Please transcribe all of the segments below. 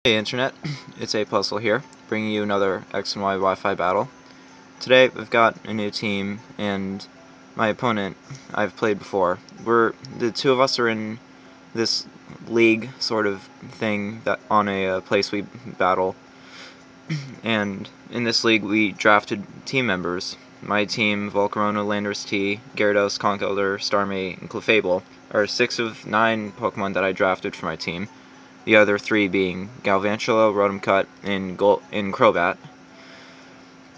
Hey Internet, it's A Puzzle here, bringing you another X and Y Wi-Fi battle. Today we've got a new team, and my opponent I've played before. The two of us are in this league sort of thing that on a place we battle, and in this league we drafted team members. My team, Volcarona, Landorus T, Gyarados, Conkeldurr, Starmie, and Clefable, are 6 of 9 Pokemon that I drafted for my team. The other 3 being Galvantula, Rotom-Cut, and Crobat.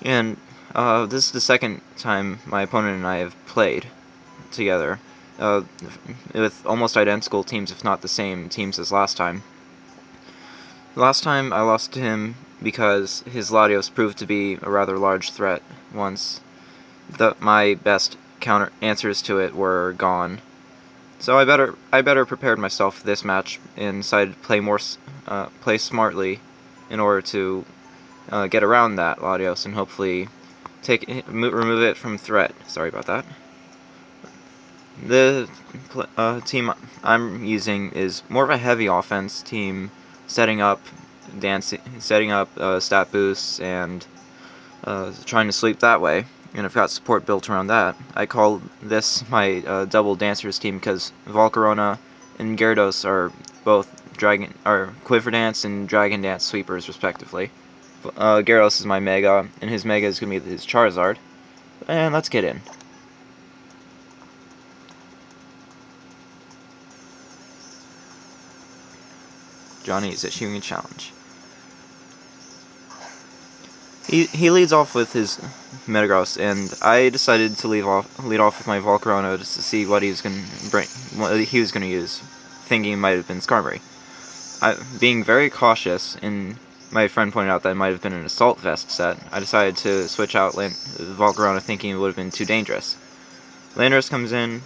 And this is the second time my opponent and I have played together, with almost identical teams, if not the same teams as last time. Last time I lost to him because his Latios proved to be a rather large threat once my best counter answers to it were gone. So I better prepared myself for this match and decided to play smartly in order to get around that Latios and hopefully remove it from threat. Sorry about that. The team I'm using is more of a heavy offense team, setting up stat boosts and trying to sleep that way. And I've got support built around that. I call this my double dancers team because Volcarona and Gyarados are both Quiver Dance and Dragon Dance sweepers respectively. Gyarados is my Mega, and his Mega is going to be his Charizard. And let's get in. Johnny is issuing a challenge. He leads off with his Metagross, and I decided to lead off with my Volcarona just to see what he was going to use, thinking it might have been Skarmory. Being very cautious, and my friend pointed out that it might have been an Assault Vest set, I decided to switch out Volcarona, thinking it would have been too dangerous. Landorus comes in,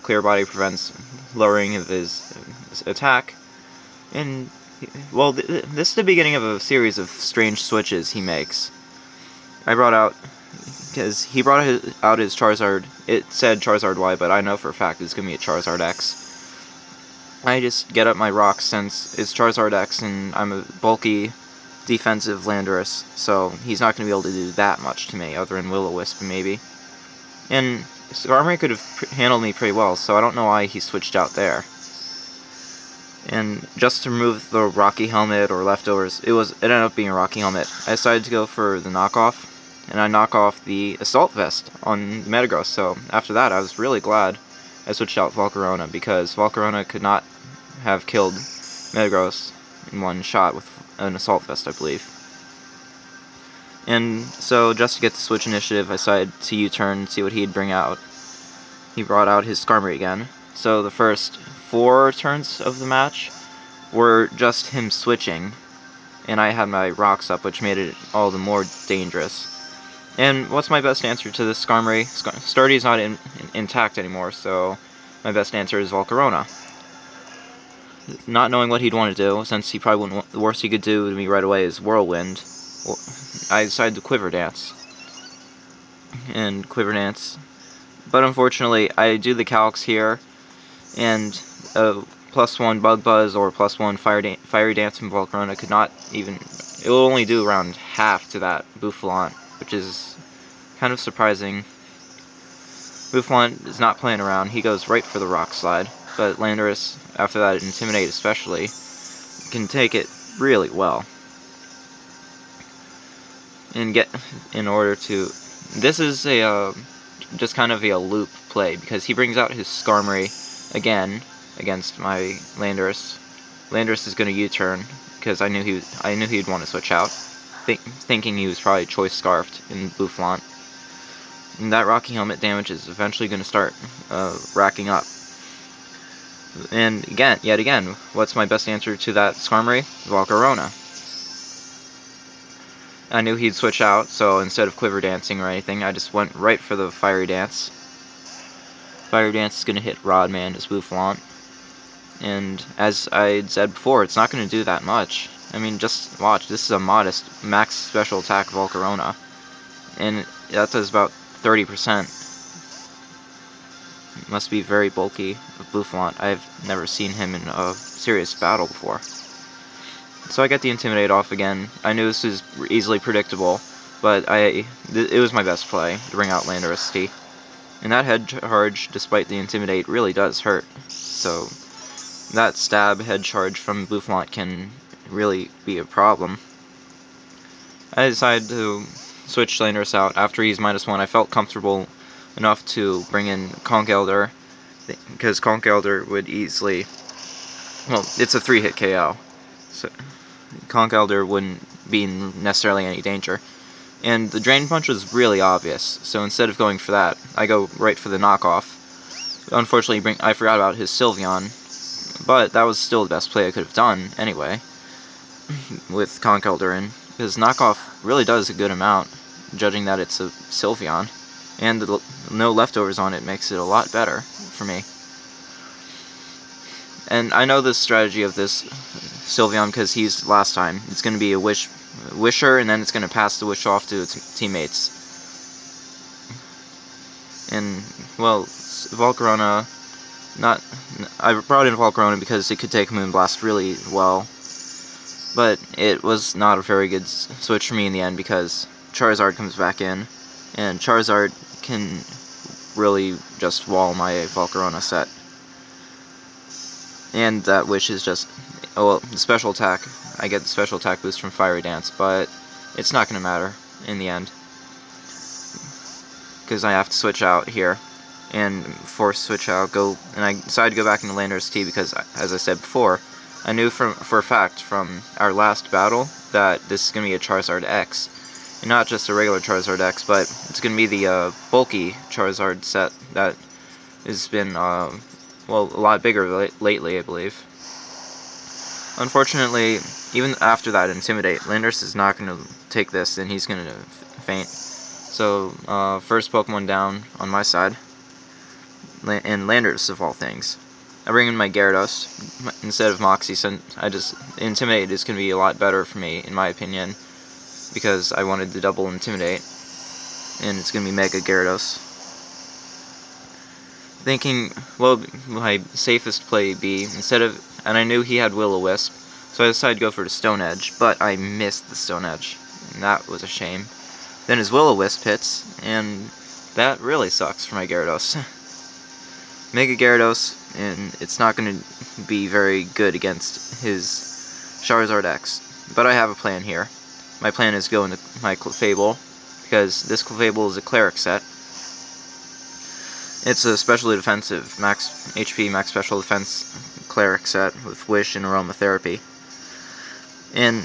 Clear Body prevents lowering of his attack, and well, this is the beginning of a series of strange switches he makes. Because he brought out his Charizard. It said Charizard Y, but I know for a fact it's going to be a Charizard X. I just get up my rocks since it's Charizard X and I'm a bulky defensive Landorus, so he's not going to be able to do that much to me, other than Will-O-Wisp maybe. And Skarmory could have handled me pretty well, so I don't know why he switched out there. And just to remove the Rocky Helmet or leftovers, it ended up being a Rocky Helmet. I decided to go for the knockoff, and I knock off the Assault Vest on Metagross, so after that I was really glad I switched out Volcarona, because Volcarona could not have killed Metagross in one shot with an Assault Vest, I believe. And so, just to get the switch initiative, I decided to U-turn and see what he'd bring out. He brought out his Skarmory again. So the first 4 turns of the match were just him switching, and I had my rocks up, which made it all the more dangerous. And what's my best answer to this Skarmory? Stardy's not intact anymore, so my best answer is Volcarona. Not knowing what he'd want to do, since he probably wouldn't. The worst he could do to me right away is Whirlwind. I decided to Quiver Dance. And Quiver Dance. But unfortunately, I do the calcs here, and +1 Bug Buzz or +1 Fiery Dance from Volcarona could not even. It will only do around half to that Bouffalant, which is kind of surprising. Bouffalant is not playing around. He goes right for the Rock Slide, but Landorus, after that Intimidate especially, can take it really well. And in order to. This is just kind of a loop play, because he brings out his Skarmory again against my Landorus. Landorus is going to U-turn because I knew he'd want to switch out, thinking he was probably Choice Scarfed in Bouffalant. And that Rocky Helmet damage is eventually going to start racking up. And yet again, what's my best answer to that Skarmory? Volcarona. I knew he'd switch out, so instead of Quiver Dancing or anything, I just went right for the Fiery Dance. Fiery Dance is going to hit Rodman as Bouffalant. And as I said before, it's not going to do that much. I mean, just watch. This is a modest max special attack Volcarona. And that does about 30%. It must be very bulky of Bouffalant. I've never seen him in a serious battle before. so I get the Intimidate off again. I knew this was easily predictable, but it was my best play to bring out Lander ST. And that head charge, despite the Intimidate, really does hurt. So that stab head charge from Boufflant can really be a problem. I decided to switch Landers out. After he's -1, I felt comfortable enough to bring in Conch Elder, because Conch Elder would easily... Well, it's a 3-hit KO, so Conch Elder wouldn't be in necessarily any danger. And the Drain Punch was really obvious, so instead of going for that, I go right for the knockoff. Unfortunately, I forgot about his Sylveon, but that was still the best play I could have done anyway, with Conch Elder in, because knockoff really does a good amount, judging that it's a Sylveon, and no leftovers on it makes it a lot better for me. And I know the strategy of this Sylveon because he's last time. It's going to be a Wisher, and then it's going to pass the Wish off to its teammates. And, well, Volcarona, I brought in Volcarona because it could take Moonblast really well, but it was not a very good switch for me in the end because Charizard comes back in, and Charizard can really just wall my Volcarona set. And that Wish is just, oh well, the special attack, I get the special attack boost from Fiery Dance, but it's not going to matter in the end, because I have to switch out here, and force switch out, and I decided to go back into Lander ST because, as I said before, I knew for a fact from our last battle that this is going to be a Charizard X, and not just a regular Charizard X, but it's going to be the bulky Charizard set that has been, well, a lot bigger lately, I believe. Unfortunately, even after that Intimidate, Landers is not going to take this, and he's going to faint. So, first Pokemon down on my side, and Landers of all things. I bring in my Gyarados instead of Moxie, since Intimidate is going to be a lot better for me, in my opinion, because I wanted to double Intimidate, and it's going to be Mega Gyarados. Thinking, well, my safest play be, and I knew he had Will-O-Wisp, so I decided to go for the Stone Edge, but I missed the Stone Edge, and that was a shame. Then his Will-O-Wisp hits, and that really sucks for my Gyarados. Mega Gyarados, and it's not going to be very good against his Charizard X, but I have a plan here. My plan is to go into my Clefable, because this Clefable is a Cleric set. It's a specially defensive, max HP, max special defense Cleric set with Wish and Aromatherapy. And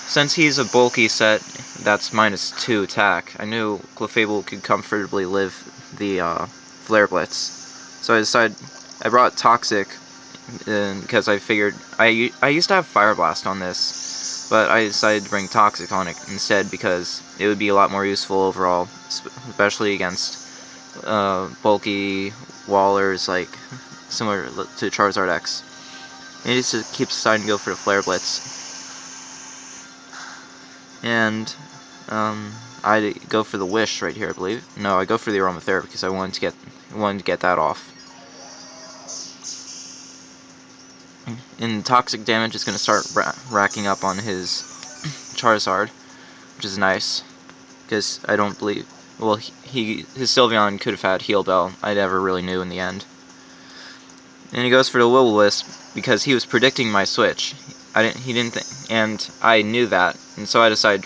since he's a bulky set that's -2 attack, I knew Clefable could comfortably live the Flare Blitz. So I brought Toxic because I figured, I used to have Fire Blast on this, but I decided to bring Toxic on it instead because it would be a lot more useful overall, especially against bulky wallers like similar to Charizard X. And he just keeps deciding to go for the Flare Blitz. And I go for the Wish right here, I believe. No, I go for the Aromatherapy because I wanted to get that off. And toxic damage is going to start racking up on his Charizard, which is nice, because I don't believe, well, his Sylveon could have had Heal Bell. I never really knew in the end. And he goes for the Will-O-Wisp because he was predicting my switch. And I knew that, and so I decided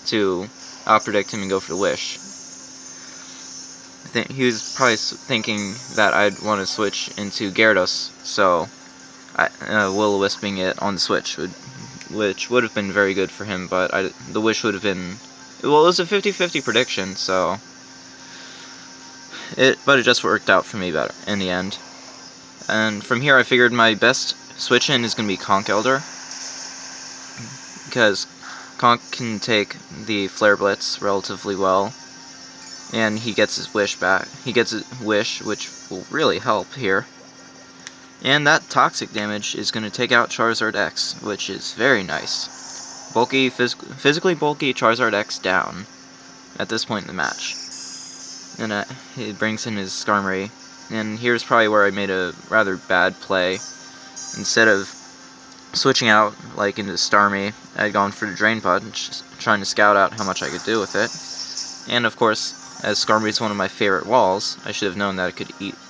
to out-predict him and go for the Wish. He was probably thinking that I'd want to switch into Gyarados, so Will-O-Wisping it on the switch, which would have been very good for him, but the Wish would have been, well, it was a 50-50 prediction, so but it just worked out for me better in the end. And from here I figured my best switch in is going to be Conch Elder, because Conch can take the Flare Blitz relatively well, and he gets his Wish back. He gets his Wish, which will really help here. And that toxic damage is going to take out Charizard X, which is very nice. Physically bulky Charizard X down at this point in the match. And he brings in his Skarmory. And here's probably where I made a rather bad play. Instead of switching out like into Starmie, I had gone for the Drain Punch, trying to scout out how much I could do with it. And of course, as Skarmory is one of my favorite walls, I should have known that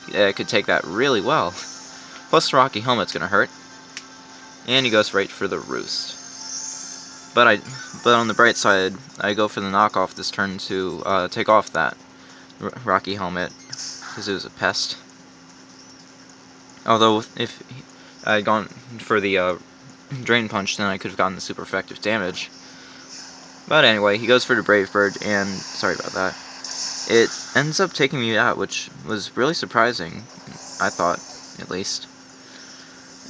it could take that really well. Plus the Rocky Helmet's gonna hurt. And he goes right for the Roost. But on the bright side, I go for the knockoff this turn to take off that Rocky Helmet, because it was a pest. Although if I had gone for the Drain Punch, then I could have gotten the super effective damage. But anyway, he goes for the Brave Bird, and sorry about that. It ends up taking me out, which was really surprising, I thought, at least.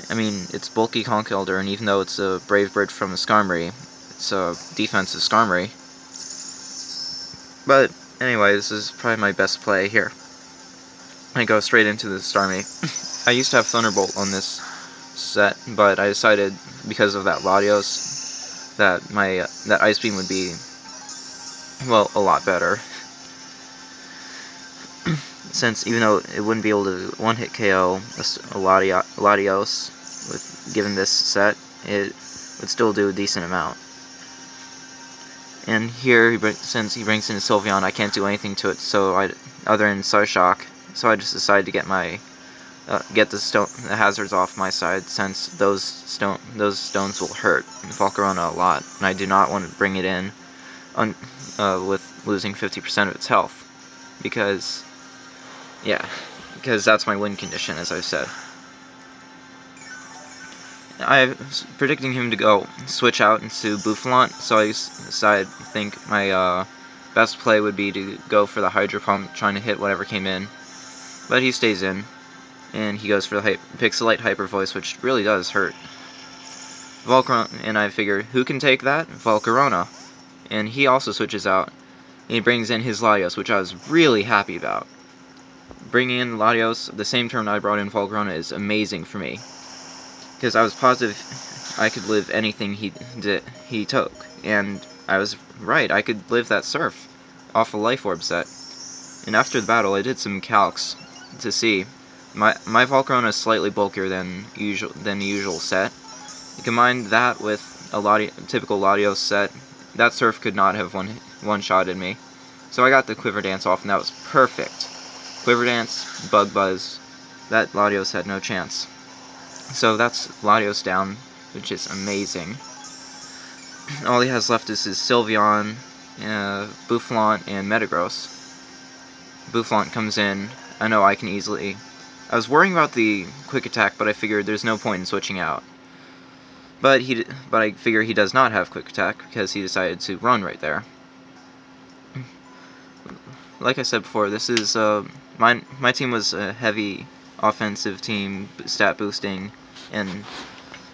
I mean, it's bulky Conch Elder, and even though it's a Brave Bird from a Skarmory, it's a defensive Skarmory. But anyway, this is probably my best play here. I go straight into the Starmie. I used to have Thunderbolt on this set, but I decided, because of that Latios, that that Ice Beam would be, well, a lot better. Since even though it wouldn't be able to one-hit KO a Latios, given this set, it would still do a decent amount. And here, since he brings in a Sylveon, I can't do anything to it, other than Psyshock. So I just decided to get the hazards off my side, since those stones will hurt Volcarona a lot, and I do not want to bring it in with losing 50% of its health, because that's my win condition, as I've said. I'm predicting him to go switch out into Boufflant, so I think my best play would be to go for the Hydro Pump, trying to hit whatever came in. But he stays in, and he goes for the Pixelite Hyper Voice, which really does hurt. Volcarona, and I figured, who can take that? Volcarona. And he also switches out, and he brings in his Latios, which I was really happy about. Bringing in Latios the same turn I brought in Volcarona is amazing for me, because I was positive I could live anything he took, and I was right. I could live that Surf off a Life Orb set. And after the battle, I did some calcs to see. My Volcarona is slightly bulkier than the usual set. You combine that with a typical Latios set, that Surf could not have one-shotted me. So I got the Quiver Dance off, and that was perfect. Quiver Dance, Bug Buzz, that Latios had no chance. So that's Latios down, which is amazing. All he has left is his Sylveon, Boufflant, and Metagross. Boufflant comes in. I know I can easily... I was worrying about the Quick Attack, but I figured there's no point in switching out. But I figure he does not have Quick Attack, because he decided to run right there. Like I said before, this is... my team was a heavy offensive team, stat boosting, and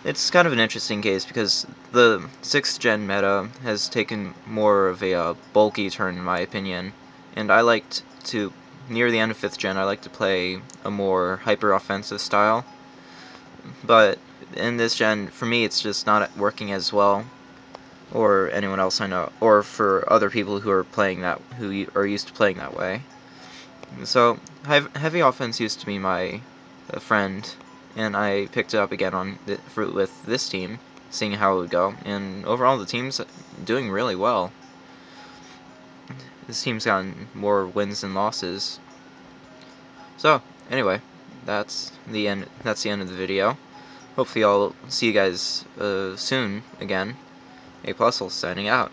it's kind of an interesting case because the 6th gen meta has taken more of a bulky turn, in my opinion, and I liked to, near the end of 5th gen, I like to play a more hyper-offensive style, but in this gen, for me, it's just not working as well, or anyone else I know, or for other people who are used to playing that way. So, heavy offense used to be my friend, and I picked it up again with this team, seeing how it would go, and overall the team's doing really well. This team's gotten more wins than losses. So, anyway, that's the end of the video. Hopefully I'll see you guys soon again. A Puzzle signing out.